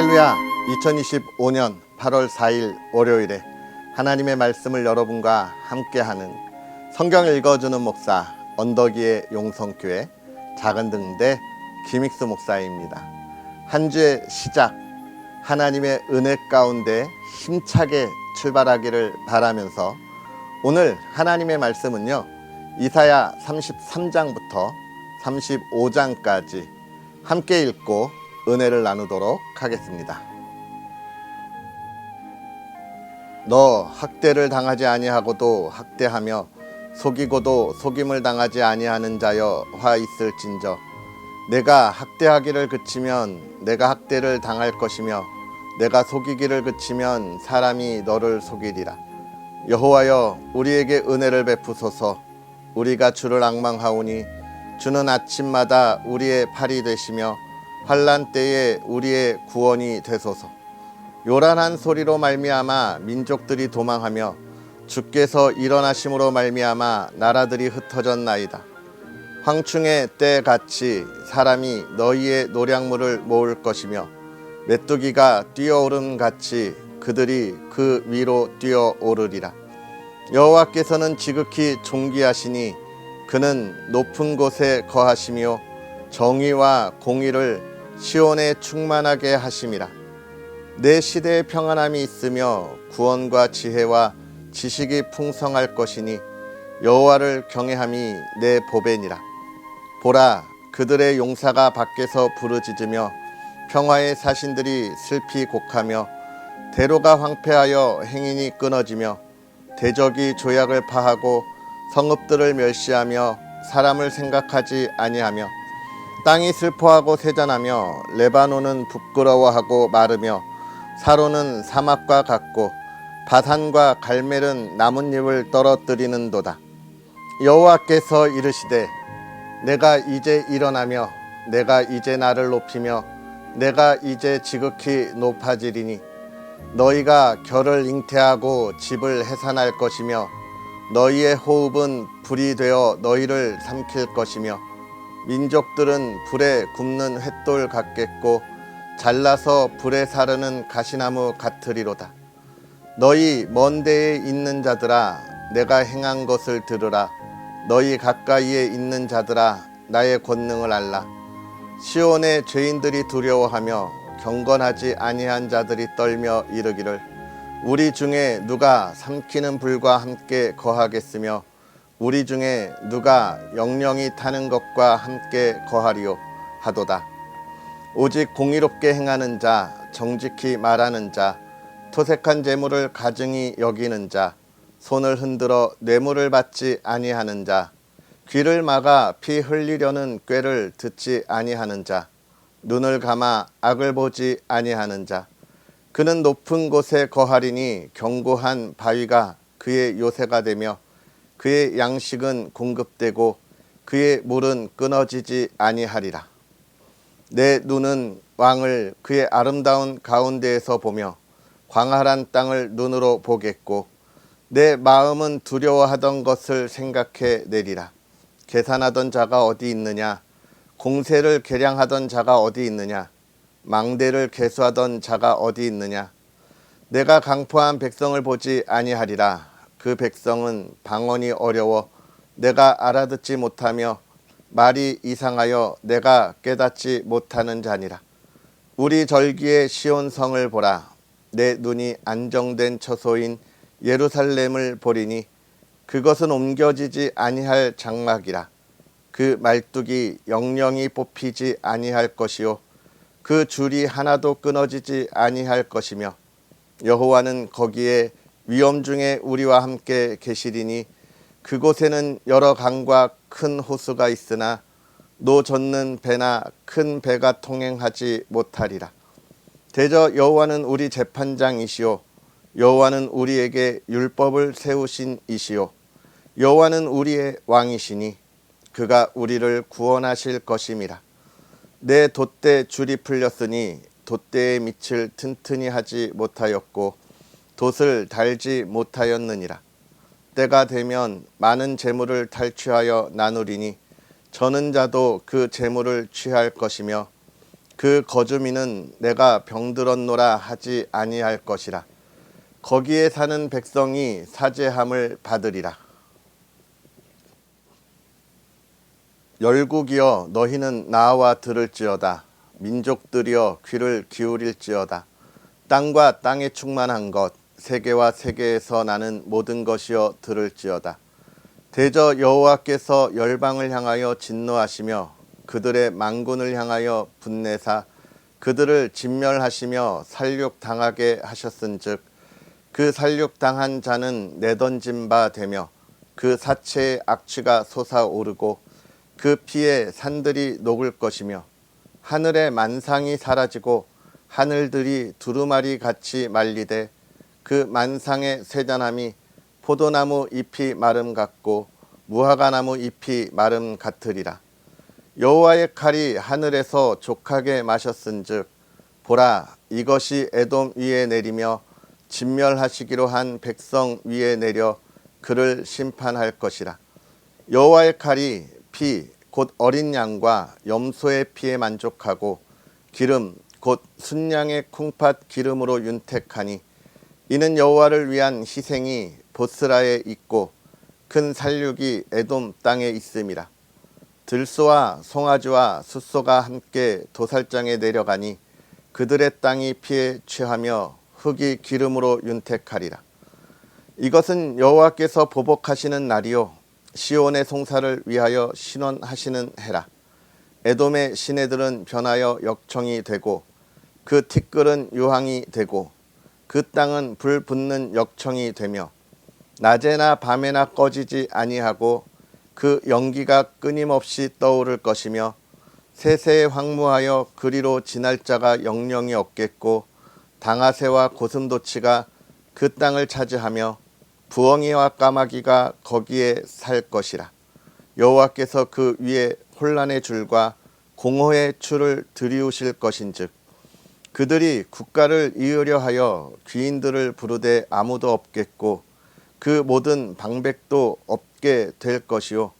할렐루야. 2025년 8월 4일 월요일에 하나님의 말씀을 여러분과 함께하는 성경 읽어주는 목사 언덕이의 용성교회 작은등대 김익수 목사입니다. 한 주의 시작 하나님의 은혜 가운데 힘차게 출발하기를 바라면서 오늘 하나님의 말씀은요, 이사야 33장부터 35장까지 함께 읽고 은혜를 나누도록 하겠습니다. 너 학대를 당하지 아니하고도 학대하며 속이고도 속임을 당하지 아니하는 자여 화 있을진저. 내가 학대하기를 그치면 내가 학대를 당할 것이며 내가 속이기를 그치면 사람이 너를 속이리라. 여호와여, 우리에게 은혜를 베푸소서. 우리가 주를 앙망하오니 주는 아침마다 우리의 팔이 되시며 환난 때에 우리의 구원이 되소서. 요란한 소리로 말미암아 민족들이 도망하며 주께서 일어나심으로 말미암아 나라들이 흩어졌나이다. 황충의 때같이 사람이 너희의 노량물을 모을 것이며 메뚜기가 뛰어오름같이 그들이 그 위로 뛰어오르리라. 여호와께서는 지극히 존귀하시니 그는 높은 곳에 거하시며 정의와 공의를 시온에 충만하게 하심이라. 내 시대에 평안함이 있으며 구원과 지혜와 지식이 풍성할 것이니 여호와를 경외함이 내 보배니라. 보라, 그들의 용사가 밖에서 부르짖으며 평화의 사신들이 슬피 곡하며 대로가 황폐하여 행인이 끊어지며 대적이 조약을 파하고 성읍들을 멸시하며 사람을 생각하지 아니하며 땅이 슬퍼하고 세잔하며 레바논은 부끄러워하고 마르며 사로는 사막과 같고 바산과 갈멜은 나뭇잎을 떨어뜨리는도다. 여호와께서 이르시되 내가 이제 일어나며 내가 이제 나를 높이며 내가 이제 지극히 높아지리니 너희가 결을 잉태하고 집을 해산할 것이며 너희의 호흡은 불이 되어 너희를 삼킬 것이며 민족들은 불에 굽는 횃돌 같겠고 잘라서 불에 사르는 가시나무 같으리로다. 너희 먼 데에 있는 자들아, 내가 행한 것을 들으라. 너희 가까이에 있는 자들아, 나의 권능을 알라. 시온의 죄인들이 두려워하며 경건하지 아니한 자들이 떨며 이르기를 우리 중에 누가 삼키는 불과 함께 거하겠으며 우리 중에 누가 영령이 타는 것과 함께 거하리요 하도다. 오직 공의롭게 행하는 자, 정직히 말하는 자, 토색한 재물을 가증히 여기는 자, 손을 흔들어 뇌물을 받지 아니하는 자, 귀를 막아 피 흘리려는 꾀를 듣지 아니하는 자, 눈을 감아 악을 보지 아니하는 자. 그는 높은 곳에 거하리니 견고한 바위가 그의 요새가 되며 그의 양식은 공급되고 그의 물은 끊어지지 아니하리라. 내 눈은 왕을 그의 아름다운 가운데에서 보며 광활한 땅을 눈으로 보겠고 내 마음은 두려워하던 것을 생각해 내리라. 계산하던 자가 어디 있느냐? 공세를 계량하던 자가 어디 있느냐? 망대를 계수하던 자가 어디 있느냐? 내가 강포한 백성을 보지 아니하리라. 그 백성은 방언이 어려워 내가 알아듣지 못하며 말이 이상하여 내가 깨닫지 못하는 자니라. 우리 절기의 시온성을 보라. 내 눈이 안정된 처소인 예루살렘을 보리니 그것은 옮겨지지 아니할 장막이라. 그 말뚝이 영영이 뽑히지 아니할 것이요 그 줄이 하나도 끊어지지 아니할 것이며 여호와는 거기에 위험 중에 우리와 함께 계시리니 그곳에는 여러 강과 큰 호수가 있으나 노 젓는 배나 큰 배가 통행하지 못하리라. 대저 여호와는 우리 재판장이시오 여호와는 우리에게 율법을 세우신 이시오 여호와는 우리의 왕이시니 그가 우리를 구원하실 것임이라. 내 돛대 줄이 풀렸으니 돛대의 밑을 튼튼히 하지 못하였고 돛을 달지 못하였느니라. 때가 되면 많은 재물을 탈취하여 나누리니 저는 자도 그 재물을 취할 것이며 그 거주민은 내가 병들었노라 하지 아니할 것이라. 거기에 사는 백성이 사죄함을 받으리라. 열국이여 너희는 나와 들을지어다. 민족들이여 귀를 기울일지어다. 땅과 땅에 충만한 것, 세계와 세계에서 나는 모든 것이여 들을지어다. 대저 여호와께서 열방을 향하여 진노하시며 그들의 만군을 향하여 분내사 그들을 진멸하시며 살육당하게 하셨은즉 그 살육당한 자는 내던진 바 되며 그 사체의 악취가 솟아오르고 그 피에 산들이 녹을 것이며 하늘의 만상이 사라지고 하늘들이 두루마리 같이 말리되 그 만상의 쇠잔함이 포도나무 잎이 마름 같고 무화과나무 잎이 마름 같으리라. 여호와의 칼이 하늘에서 족하게 마셨은즉 보라 이것이 에돔 위에 내리며 진멸하시기로 한 백성 위에 내려 그를 심판할 것이라. 여호와의 칼이 피 곧 어린 양과 염소의 피에 만족하고 기름 곧 순양의 콩팥 기름으로 윤택하니 이는 여호와를 위한 희생이 보스라에 있고 큰 살육이 에돔 땅에 있음이라. 들소와 송아지와 숫소가 함께 도살장에 내려가니 그들의 땅이 피에 취하며 흙이 기름으로 윤택하리라. 이것은 여호와께서 보복하시는 날이요 시온의 송사를 위하여 신원하시는 해라. 에돔의 시내들은 변하여 역청이 되고 그 티끌은 유황이 되고 그 땅은 불 붙는 역청이 되며 낮에나 밤에나 꺼지지 아니하고 그 연기가 끊임없이 떠오를 것이며 세세에 황무하여 그리로 지날 자가 영영이 없겠고 당아새와 고슴도치가 그 땅을 차지하며 부엉이와 까마귀가 거기에 살 것이라. 여호와께서 그 위에 혼란의 줄과 공허의 줄을 들이우실 것인즉 그들이 국가를 이으려 하여 귀인들을 부르되 아무도 없겠고 그 모든 방백도 없게 될 것이요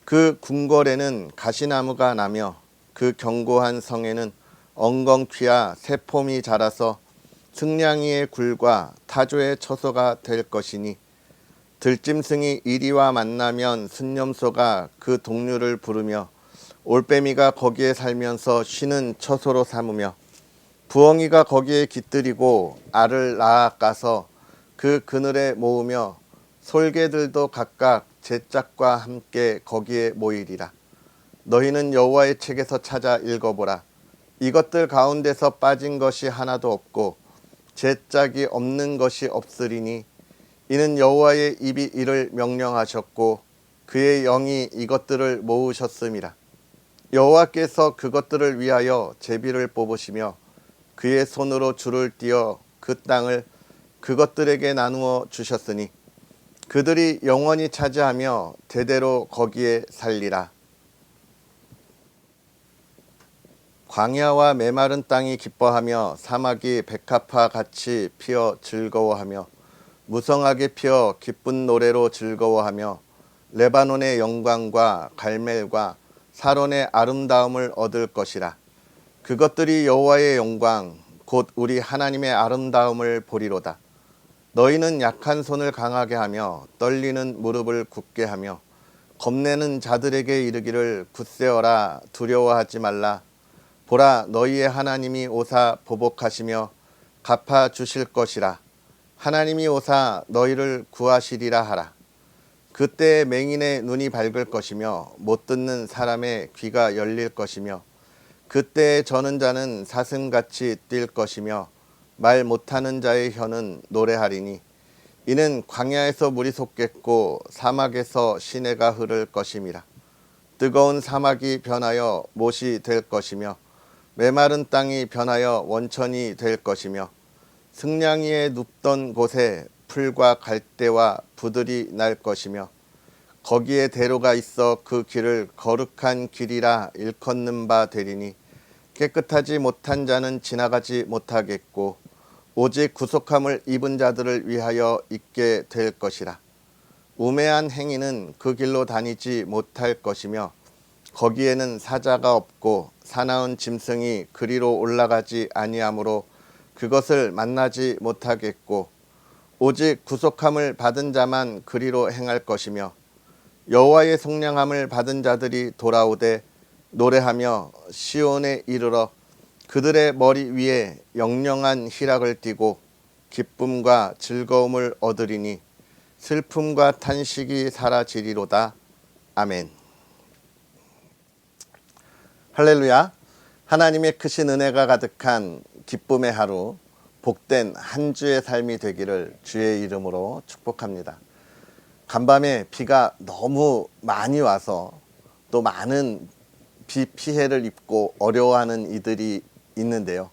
그 궁궐에는 가시나무가 나며 그 견고한 성에는 엉겅퀴와 새폼이 자라서 승냥이의 굴과 타조의 처소가 될 것이니 들짐승이 이리와 만나면 순념소가 그 동류를 부르며 올빼미가 거기에 살면서 쉬는 처소로 삼으며 부엉이가 거기에 깃들이고 알을 낳아 까서 그 그늘에 모으며 솔개들도 각각 제 짝과 함께 거기에 모이리라. 너희는 여호와의 책에서 찾아 읽어보라. 이것들 가운데서 빠진 것이 하나도 없고 제 짝이 없는 것이 없으리니 이는 여호와의 입이 이를 명령하셨고 그의 영이 이것들을 모으셨음이라. 여호와께서 그것들을 위하여 제비를 뽑으시며 그의 손으로 줄을 띄어 그 땅을 그것들에게 나누어 주셨으니 그들이 영원히 차지하며 대대로 거기에 살리라. 광야와 메마른 땅이 기뻐하며 사막이 백합화 같이 피어 즐거워하며 무성하게 피어 기쁜 노래로 즐거워하며 레바논의 영광과 갈멜과 사론의 아름다움을 얻을 것이라. 그것들이 여호와의 영광 곧 우리 하나님의 아름다움을 보리로다. 너희는 약한 손을 강하게 하며 떨리는 무릎을 굳게 하며 겁내는 자들에게 이르기를 굳세어라 두려워하지 말라. 보라 너희의 하나님이 오사 보복하시며 갚아 주실 것이라. 하나님이 오사 너희를 구하시리라 하라. 그때에 맹인의 눈이 밝을 것이며 못 듣는 사람의 귀가 열릴 것이며 그때에 저는 자는 사슴같이 뛸 것이며 말 못하는 자의 혀는 노래하리니 이는 광야에서 물이 솟겠고 사막에서 시내가 흐를 것임이라. 뜨거운 사막이 변하여 못이 될 것이며 메마른 땅이 변하여 원천이 될 것이며 승냥이에 눕던 곳에 풀과 갈대와 부들이 날 것이며 거기에 대로가 있어 그 길을 거룩한 길이라 일컫는 바 되리니 깨끗하지 못한 자는 지나가지 못하겠고 오직 구속함을 입은 자들을 위하여 있게 될 것이라. 우매한 행위는 그 길로 다니지 못할 것이며 거기에는 사자가 없고 사나운 짐승이 그리로 올라가지 아니하므로 그것을 만나지 못하겠고 오직 구속함을 받은 자만 그리로 행할 것이며 여호와의 성령함을 받은 자들이 돌아오되 노래하며 시온에 이르러 그들의 머리 위에 영영한 희락을 띠고 기쁨과 즐거움을 얻으리니 슬픔과 탄식이 사라지리로다. 아멘. 할렐루야. 하나님의 크신 은혜가 가득한 기쁨의 하루, 복된 한 주의 삶이 되기를 주의 이름으로 축복합니다. 간밤에 비가 너무 많이 와서 또 많은 비 피해를 입고 어려워하는 이들이 있는데요.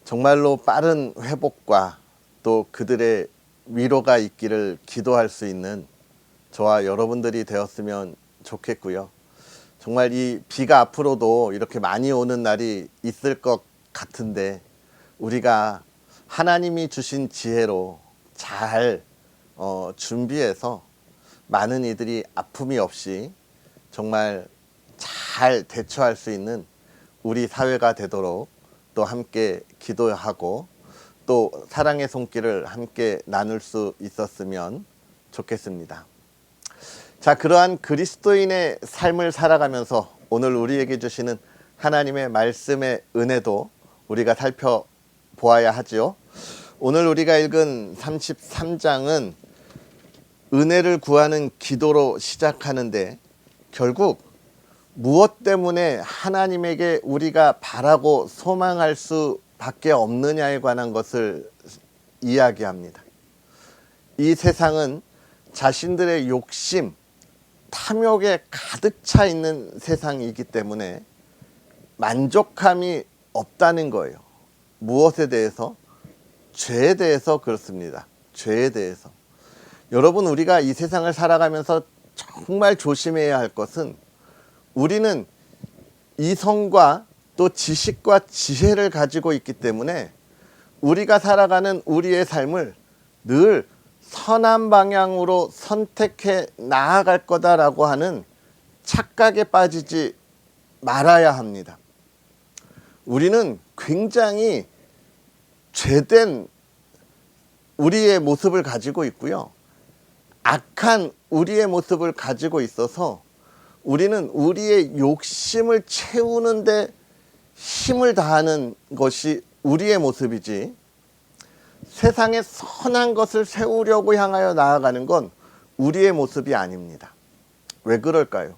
정말로 빠른 회복과 또 그들의 위로가 있기를 기도할 수 있는 저와 여러분들이 되었으면 좋겠고요. 정말 이 비가 앞으로도 이렇게 많이 오는 날이 있을 것 같은데 우리가 하나님이 주신 지혜로 잘 준비해서 많은 이들이 아픔이 없이 정말 잘 대처할 수 있는 우리 사회가 되도록 또 함께 기도하고 또 사랑의 손길을 함께 나눌 수 있었으면 좋겠습니다. 자, 그러한 그리스도인의 삶을 살아가면서 오늘 우리에게 주시는 하나님의 말씀의 은혜도 우리가 살펴보아야 하지요. 오늘 우리가 읽은 33장은 은혜를 구하는 기도로 시작하는데 결국 무엇 때문에 하나님에게 우리가 바라고 소망할 수밖에 없느냐에 관한 것을 이야기합니다. 이 세상은 자신들의 욕심, 탐욕에 가득 차 있는 세상이기 때문에 만족함이 없다는 거예요. 무엇에 대해서? 죄에 대해서 그렇습니다. 죄에 대해서. 여러분, 우리가 이 세상을 살아가면서 정말 조심해야 할 것은 우리는 이성과 또 지식과 지혜를 가지고 있기 때문에 우리가 살아가는 우리의 삶을 늘 선한 방향으로 선택해 나아갈 거다라고 하는 착각에 빠지지 말아야 합니다. 우리는 굉장히 죄된 우리의 모습을 가지고 있고요. 악한 우리의 모습을 가지고 있어서 우리는 우리의 욕심을 채우는데 힘을 다하는 것이 우리의 모습이지 세상에 선한 것을 세우려고 향하여 나아가는 건 우리의 모습이 아닙니다. 왜 그럴까요?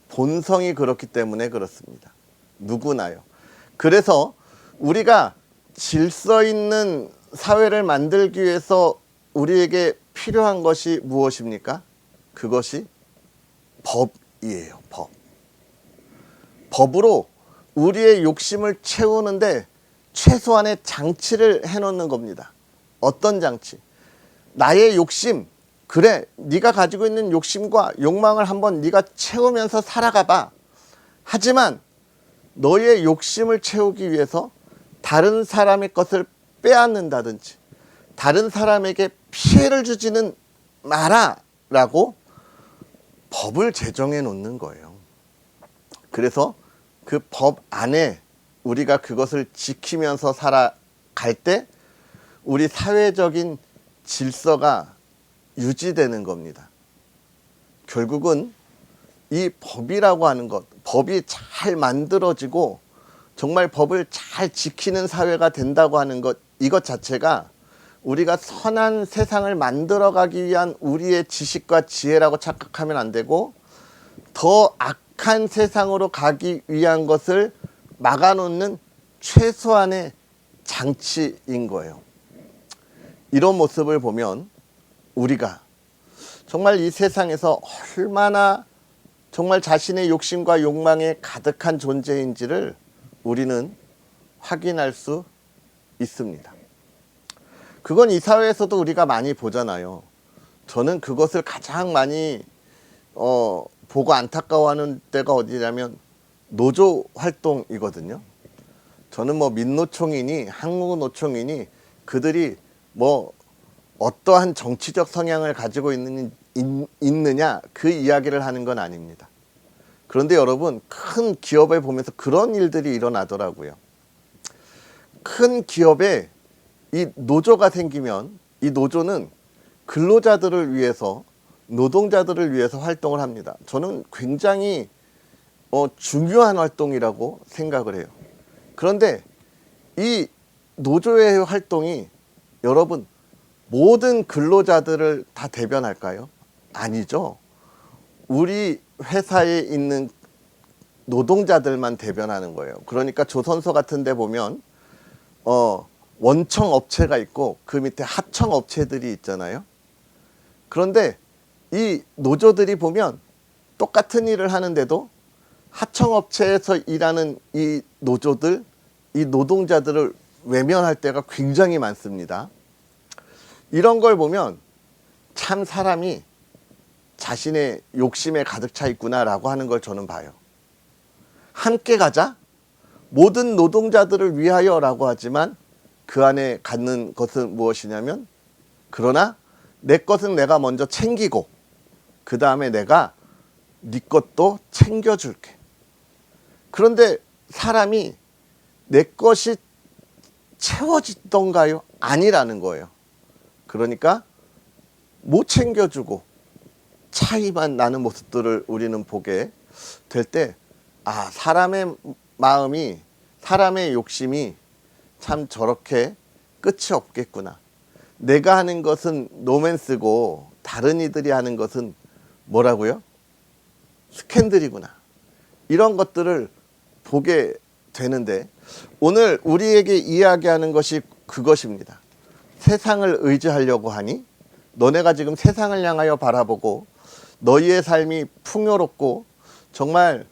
본성이 그렇기 때문에 그렇습니다. 누구나요. 그래서 우리가 질서 있는 사회를 만들기 위해서 우리에게 필요한 것이 무엇입니까? 그것이 법이에요. 법. 법으로 우리의 욕심을 채우는데 최소한의 장치를 해놓는 겁니다. 어떤 장치? 나의 욕심, 그래, 네가 가지고 있는 욕심과 욕망을 한번 네가 채우면서 살아가 봐. 하지만 너의 욕심을 채우기 위해서 다른 사람의 것을 빼앗는다든지 다른 사람에게 피해를 주지는 마라 라고 법을 제정해 놓는 거예요. 그래서 그 법 안에 우리가 그것을 지키면서 살아갈 때 우리 사회적인 질서가 유지되는 겁니다. 결국은 이 법이라고 하는 것, 법이 잘 만들어지고 정말 법을 잘 지키는 사회가 된다고 하는 것, 이것 자체가 우리가 선한 세상을 만들어가기 위한 우리의 지식과 지혜라고 착각하면 안 되고 더 악한 세상으로 가기 위한 것을 막아놓는 최소한의 장치인 거예요. 이런 모습을 보면 우리가 정말 이 세상에서 얼마나 정말 자신의 욕심과 욕망에 가득한 존재인지를 우리는 확인할 수 있습니다. 그건 이 사회에서도 우리가 많이 보잖아요. 저는 그것을 가장 많이 보고 안타까워하는 때가 어디냐면 노조 활동이거든요. 저는 뭐 민노총이니 한국노총이니 그들이 뭐 어떠한 정치적 성향을 가지고 있느냐 그 이야기를 하는 건 아닙니다. 그런데 여러분, 큰 기업에 보면서 그런 일들이 일어나더라고요. 큰 기업에 이 노조가 생기면 이 노조는 근로자들을 위해서, 노동자들을 위해서 활동을 합니다. 저는 굉장히 중요한 활동이라고 생각을 해요. 그런데 이 노조의 활동이 여러분 모든 근로자들을 다 대변할까요? 아니죠. 우리 회사에 있는 노동자들만 대변하는 거예요. 그러니까 조선소 같은 데 보면 원청 업체가 있고 그 밑에 하청 업체들이 있잖아요. 그런데 이 노조들이 보면 똑같은 일을 하는데도 하청 업체에서 일하는 이 노조들, 이 노동자들을 외면할 때가 굉장히 많습니다. 이런 걸 보면 참 사람이 자신의 욕심에 가득 차 있구나라고 하는 걸 저는 봐요. 함께 가자, 모든 노동자들을 위하여라고 하지만 그 안에 갖는 것은 무엇이냐면, 그러나 내 것은 내가 먼저 챙기고 그 다음에 내가 네 것도 챙겨줄게. 그런데 사람이 내 것이 채워지던가요? 아니라는 거예요. 그러니까 못 챙겨주고 차이만 나는 모습들을 우리는 보게 될 때, 아, 사람의 마음이, 사람의 욕심이 참 저렇게 끝이 없겠구나. 내가 하는 것은 로맨스고 다른 이들이 하는 것은 뭐라고요? 스캔들이구나. 이런 것들을 보게 되는데, 오늘 우리에게 이야기하는 것이 그것입니다. 세상을 의지하려고 하니 너네가 지금 세상을 향하여 바라보고 너희의 삶이 풍요롭고 정말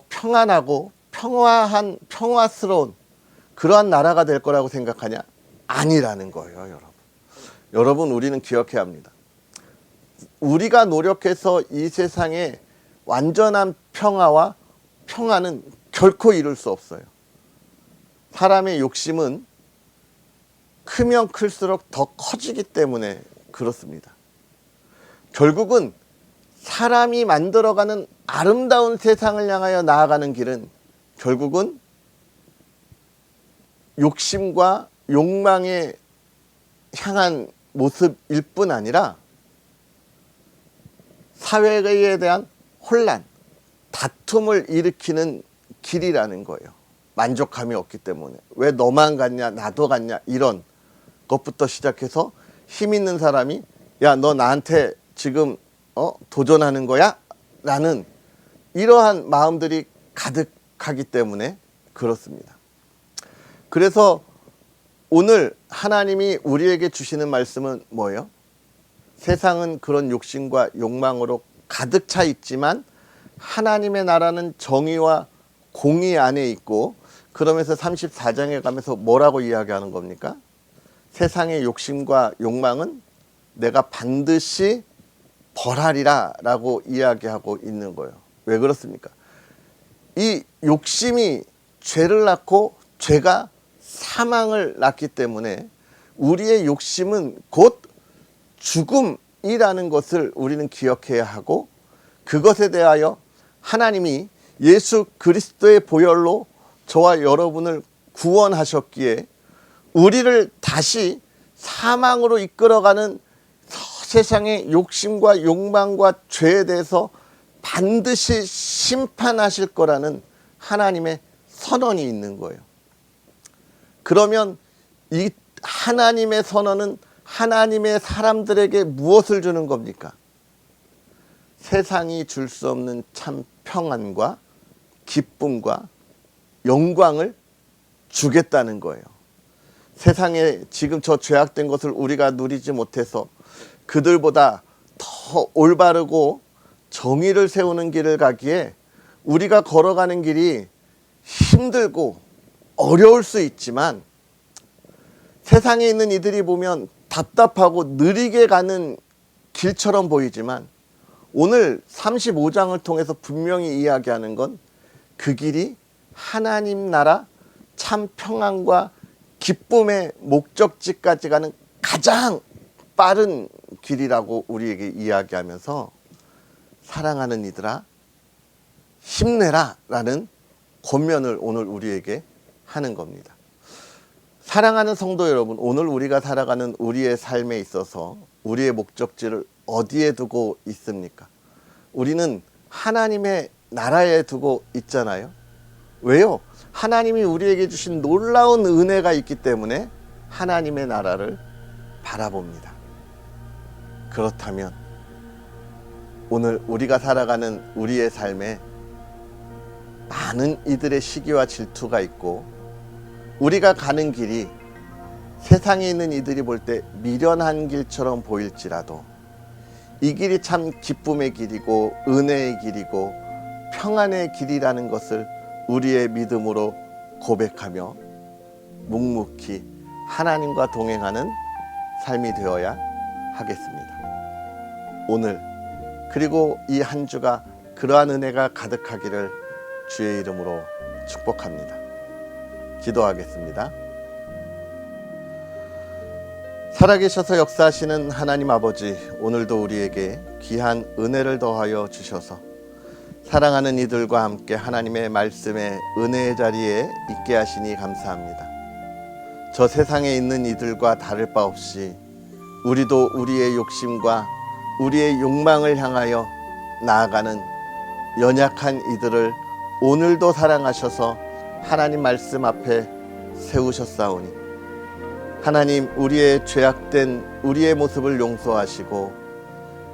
평안하고 평화스러운 그러한 나라가 될 거라고 생각하냐? 아니라는 거예요, 여러분. 여러분, 우리는 기억해야 합니다. 우리가 노력해서 이 세상에 완전한 평화와 평안은 결코 이룰 수 없어요. 사람의 욕심은 크면 클수록 더 커지기 때문에 그렇습니다. 결국은 사람이 만들어가는 아름다운 세상을 향하여 나아가는 길은 결국은 욕심과 욕망에 향한 모습일 뿐 아니라 사회에 대한 혼란, 다툼을 일으키는 길이라는 거예요. 만족감이 없기 때문에. 왜 너만 갔냐, 나도 갔냐, 이런 것부터 시작해서 힘 있는 사람이 야, 너 나한테 지금 도전하는 거야? 라는 이러한 마음들이 가득하기 때문에 그렇습니다. 그래서 오늘 하나님이 우리에게 주시는 말씀은 뭐예요? 세상은 그런 욕심과 욕망으로 가득 차 있지만 하나님의 나라는 정의와 공의 안에 있고, 그러면서 34장에 가면서 뭐라고 이야기하는 겁니까? 세상의 욕심과 욕망은 내가 반드시 벌하리라 라고 이야기하고 있는 거예요. 왜 그렇습니까? 이 욕심이 죄를 낳고 죄가 사망을 낳기 때문에 우리의 욕심은 곧 죽음이라는 것을 우리는 기억해야 하고, 그것에 대하여 하나님이 예수 그리스도의 보혈로 저와 여러분을 구원하셨기에 우리를 다시 사망으로 이끌어가는 세상의 욕심과 욕망과 죄에 대해서 반드시 심판하실 거라는 하나님의 선언이 있는 거예요. 그러면 이 하나님의 선언은 하나님의 사람들에게 무엇을 주는 겁니까? 세상이 줄 수 없는 참 평안과 기쁨과 영광을 주겠다는 거예요. 세상에 지금 저 죄악된 것을 우리가 누리지 못해서 그들보다 더 올바르고 정의를 세우는 길을 가기에 우리가 걸어가는 길이 힘들고 어려울 수 있지만, 세상에 있는 이들이 보면 답답하고 느리게 가는 길처럼 보이지만, 오늘 35장을 통해서 분명히 이야기하는 건 그 길이 하나님 나라 참 평안과 기쁨의 목적지까지 가는 가장 빠른 길이라고 우리에게 이야기하면서, 사랑하는 이들아, 힘내라 라는 권면을 오늘 우리에게 하는 겁니다. 사랑하는 성도 여러분, 오늘 우리가 살아가는 우리의 삶에 있어서 우리의 목적지를 어디에 두고 있습니까? 우리는 하나님의 나라에 두고 있잖아요. 왜요? 하나님이 우리에게 주신 놀라운 은혜가 있기 때문에 하나님의 나라를 바라봅니다. 그렇다면 오늘 우리가 살아가는 우리의 삶에 많은 이들의 시기와 질투가 있고, 우리가 가는 길이 세상에 있는 이들이 볼 때 미련한 길처럼 보일지라도 이 길이 참 기쁨의 길이고 은혜의 길이고 평안의 길이라는 것을 우리의 믿음으로 고백하며 묵묵히 하나님과 동행하는 삶이 되어야 하겠습니다. 오늘 그리고 이 한 주가 그러한 은혜가 가득하기를 주의 이름으로 축복합니다. 기도하겠습니다. 살아계셔서 역사하시는 하나님 아버지, 오늘도 우리에게 귀한 은혜를 더하여 주셔서 사랑하는 이들과 함께 하나님의 말씀의 은혜의 자리에 있게 하시니 감사합니다. 저 세상에 있는 이들과 다를 바 없이 우리도 우리의 욕심과 우리의 욕망을 향하여 나아가는 연약한 이들을 오늘도 사랑하셔서 하나님 말씀 앞에 세우셨사오니, 하나님, 우리의 죄악된 우리의 모습을 용서하시고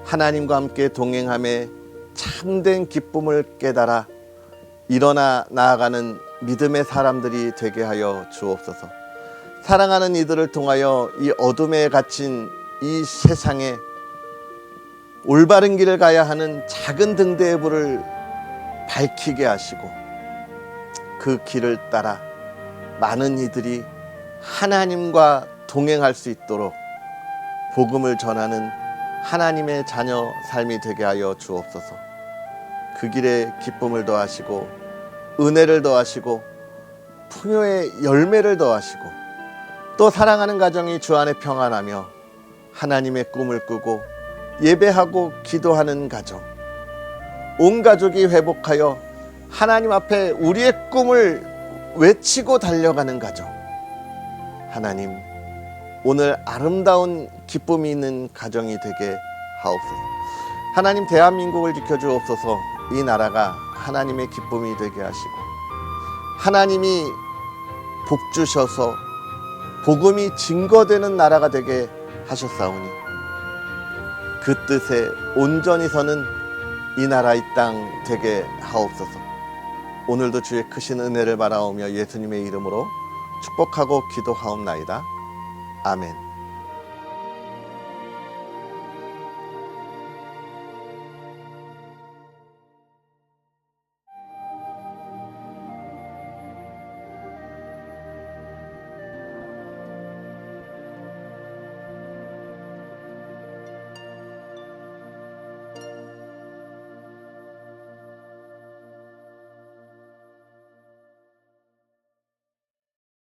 하나님과 함께 동행함에 참된 기쁨을 깨달아 일어나 나아가는 믿음의 사람들이 되게 하여 주옵소서. 사랑하는 이들을 통하여 이 어둠에 갇힌 이 세상에 올바른 길을 가야 하는 작은 등대의 불을 밝히게 하시고 그 길을 따라 많은 이들이 하나님과 동행할 수 있도록 복음을 전하는 하나님의 자녀 삶이 되게 하여 주옵소서. 그 길에 기쁨을 더하시고 은혜를 더하시고 풍요의 열매를 더하시고 또 사랑하는 가정이 주 안에 평안하며 하나님의 꿈을 꾸고 예배하고 기도하는 가정, 온 가족이 회복하여 하나님 앞에 우리의 꿈을 외치고 달려가는 가정, 하나님, 오늘 아름다운 기쁨이 있는 가정이 되게 하옵소서. 하나님, 대한민국을 지켜주옵소서. 이 나라가 하나님의 기쁨이 되게 하시고 하나님이 복 주셔서 복음이 증거되는 나라가 되게 하셨사오니 그 뜻에 온전히 서는 이 나라 이 땅 되게 하옵소서. 오늘도 주의 크신 은혜를 바라오며 예수님의 이름으로 축복하고 기도하옵나이다. 아멘.